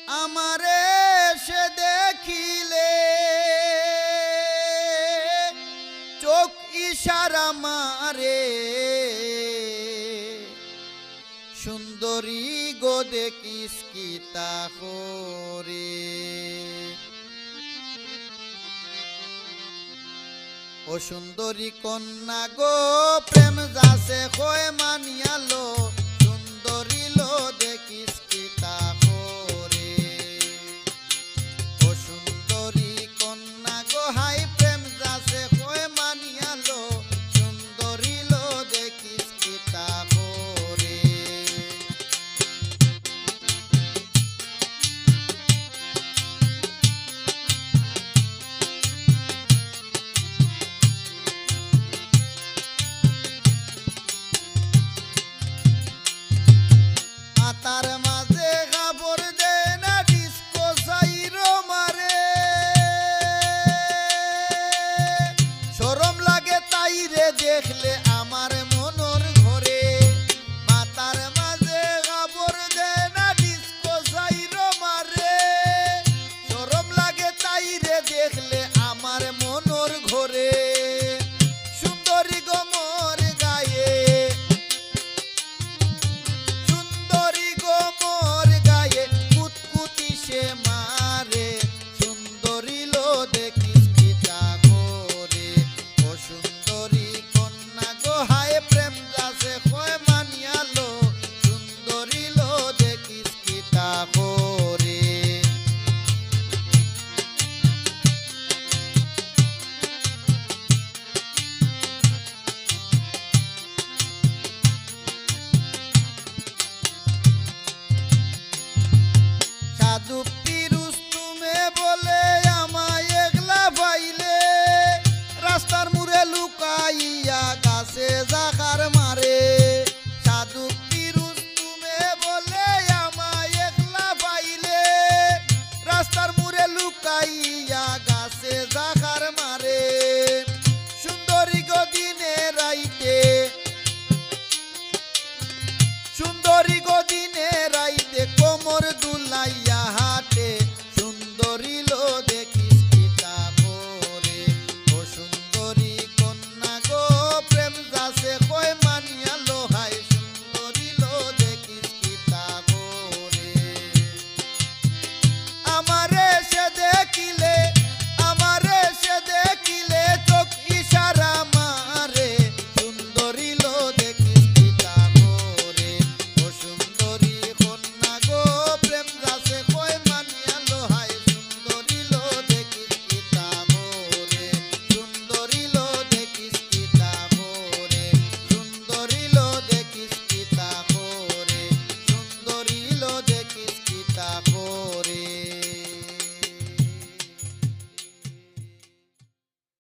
আমারে সে দেখিলে চোখ ইশারা মারে, সুন্দরী গো দেখিস কি তাহরে। ও সুন্দরী কন্যা গো প্রেম যাসে কয় মানিয়ালো, সুন্দরী লো দেখিস কি তাহরে। ও সুন্দরী কন্যা গো হাই প্রেম যাসে কয় মানিয়ালো, সুন্দরী লো দেখিস কি তাহরে। তার মাঝে খবর দে না ডিস্কো সাইরো মারে, শরম লাগে তাই রে দেখলে আমার মনর ঘরে। মাতার মাঝে খবর দে না ডিস্কো সাইরো মারে, শরম লাগে তাই রে দেখলে আমার মনর ঘরে। সুন্দরী গো মোর গায়ে, সুন্দরী গো মোর গায়ে কুতকুতি সে মারে, সুন্দরী লো দেখিস কি তাহরে। ও সুন্দরী কন্যা গো হায় প্রেম যাসে কয় মানিয়ালো, সুন্দরী লো দেখিস কি তাহরে। সাধু